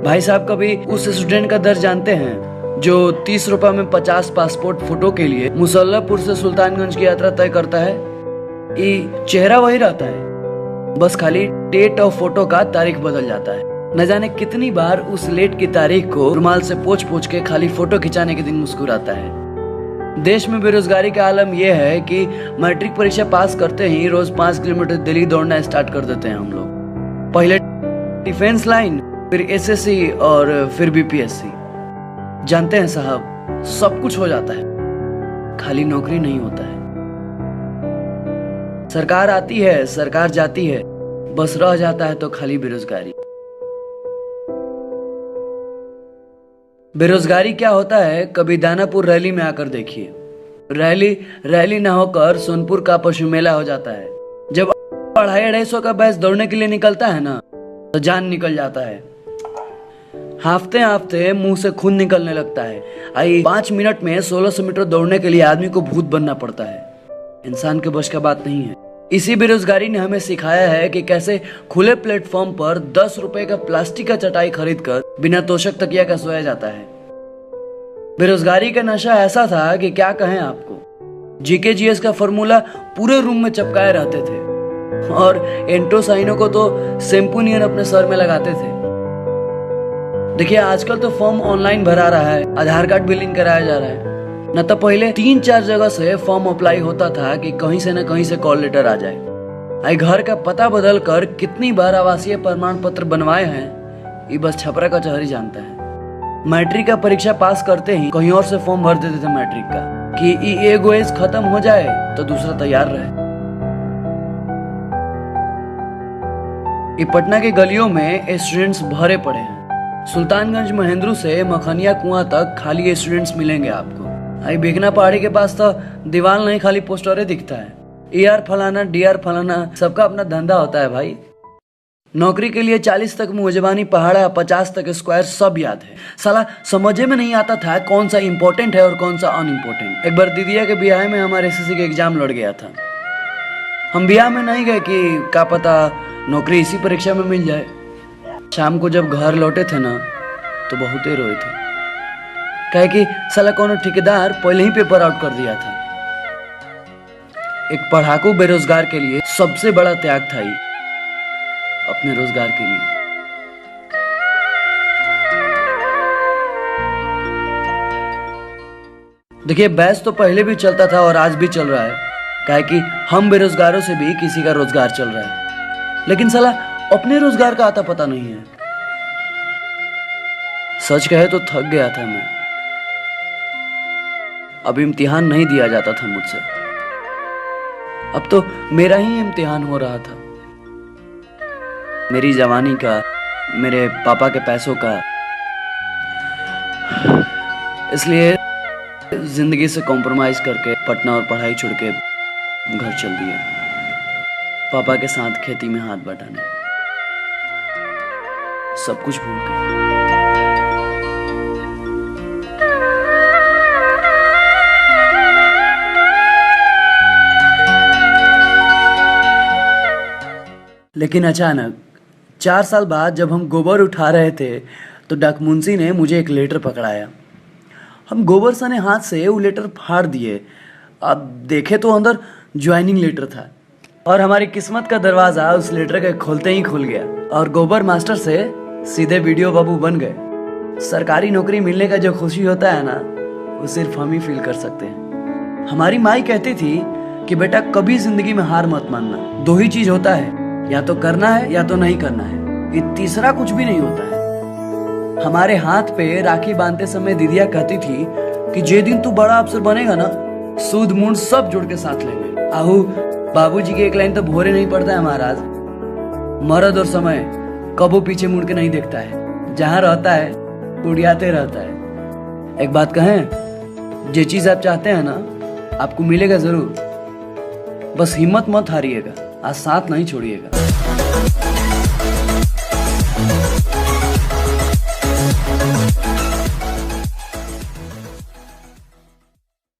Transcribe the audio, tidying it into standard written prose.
भाई साहब कभी उस स्टूडेंट का दर्द जानते हैं जो 30 रुपए में 50 पासपोर्ट फोटो के लिए मुसल्लापुर से सुल्तानगंज की यात्रा तय करता है। ये चेहरा वही रहता है, बस खाली डेट और फोटो का तारीख बदल जाता है। न जाने कितनी बार उस लेट की तारीख को रुमाल से पोंछ के खाली फोटो खिंचाने के दिन मुस्कुराता है। देश में बेरोजगारी का आलम यह है कि मैट्रिक परीक्षा पास करते ही रोज 5 किलोमीटर दिल्ली दौड़ना स्टार्ट कर देते हैं हम लोग। पहले डिफेंस लाइन, फिर एसएससी और फिर बीपीएससी। जानते हैं साहब, सब कुछ हो जाता है, खाली नौकरी नहीं होता है। सरकार आती है, सरकार जाती है, बस रह जाता है तो खाली बेरोजगारी। बेरोजगारी क्या होता है, कभी दानापुर रैली में आकर देखिए। रैली ना होकर सोनपुर का पशु मेला हो जाता है। जब 250-250 का बैच दौड़ने के लिए निकलता है ना, तो जान निकल जाता है। हाफते हाफते मुंह से खून निकलने लगता है। 5 मिनट में 1600 मीटर दौड़ने के लिए आदमी को भूत बनना पड़ता है। इंसान के बस का बात नहीं है। इसी बेरोजगारी ने हमें सिखाया है कि कैसे खुले प्लेटफॉर्म पर 10 रुपए का प्लास्टिक का चटाई खरीद कर बिना तोशक तकिया का सोया जाता है। बेरोजगारी का नशा ऐसा था कि क्या कहें आपको। जीके जीएस का फॉर्मूला पूरे रूम में चिपकाए रहते थे और एंटोसाइनो को तो शैम्पू नियन अपने सर में लगाते थे। देखिए आजकल तो फॉर्म ऑनलाइन भरा रहा है, आधार कार्ड भी लिंक कराया जा रहा है। न तो पहले 3-4 जगह से फॉर्म अप्लाई होता था कि कहीं से न कहीं से कॉल लेटर आ जाए। घर का पता बदल कर कितनी बार आवासीय प्रमाण पत्र बनवाए हैं, ये बस छपरा का चौहरी जानता है। मैट्रिक का परीक्षा पास करते ही कहीं और से फॉर्म भर देते थे मैट्रिक का कि एगो एज खत्म हो जाए तो दूसरा तैयार रहे। ये पटना के गलियों में स्टूडेंट्स भरे पड़े हैं। सुल्तानगंज महेंद्रू से मखनिया कुआं तक खाली स्टूडेंट्स मिलेंगे आपको। बेगना पहाड़ी के पास तो दीवार नहीं, खाली पोस्टरें दिखता है। ER फलाना, DR फलाना, सबका अपना धंधा होता है भाई। नौकरी के लिए 40 तक मुंहजबानी पहाड़ा, 50 तक स्क्वायर सब याद है। साला समझे में नहीं आता था कौन सा इंपॉर्टेंट है और कौन सा अनइम्पोर्टेंट। एक बार दीदिया के ब्याह में हमारे SSC के एग्जाम लड़ गया था। हम ब्याह में नहीं गए कि क्या पता नौकरी इसी परीक्षा में मिल जाए। शाम को जब घर लौटे थे ना, तो बहुत ही रोए थे, कहे कि साला कोनो ठेकेदार पहले ही पेपर आउट कर दिया था। एक पढ़ाकू बेरोजगार के लिए सबसे बड़ा त्याग था ही अपने रोजगार के लिए। देखिए बैच तो पहले भी चलता था और आज भी चल रहा है, कहे कि हम बेरोजगारों से भी किसी का रोजगार चल रहा है, लेकिन साला अपने रोजगार का आता पता नहीं है। सच कहे तो थक गया था मैं। अब इम्तिहान नहीं दिया जाता था मुझसे, अब तो मेरा ही इम्तिहान हो रहा था। मेरी जवानी का, मेरे पापा के पैसों का। इसलिए जिंदगी से कॉम्प्रोमाइज करके पटना और पढ़ाई छोड़ के घर चल दिया, पापा के साथ खेती में हाथ बटाने। सब कुछ भूल गए। लेकिन अचानक 4 साल बाद जब हम गोबर उठा रहे थे तो डाक मुंशी ने मुझे एक लेटर पकड़ाया। हम गोबर सने हाथ से वो लेटर फाड़ दिए। अब देखे तो अंदर ज्वाइनिंग लेटर था और हमारी किस्मत का दरवाजा उस लेटर के खोलते ही खुल गया और गोबर मास्टर से सीधे वीडियो बाबू बन गए। सरकारी नौकरी मिलने का जो खुशी होता है ना, वो सिर्फ हम ही फील कर सकते हैं। हमारी माई कहती थी कि बेटा कभी जिंदगी में हार मत मानना। 2 ही चीज होता है, या तो करना है या तो नहीं करना है, ये तीसरा कुछ भी नहीं होता है। हमारे हाथ पे राखी बांधते समय दीदिया कहती थी कि जे दिन तू बड़ा अफसर बनेगा ना, सूद मूंड सब जोड़ के साथ लेंगे। आहू बाबूजी की एक लाइन तो भोरे नहीं पड़ता है महाराज। मर्द और समय कबो पीछे मुड़ के नहीं देखता है, जहां रहता है उड़ियाते रहता है। एक बात कहें, जो चीज आप चाहते हैं ना, आपको मिलेगा जरूर। बस हिम्मत मत हारिएगा, आज साथ नहीं छोड़िएगा।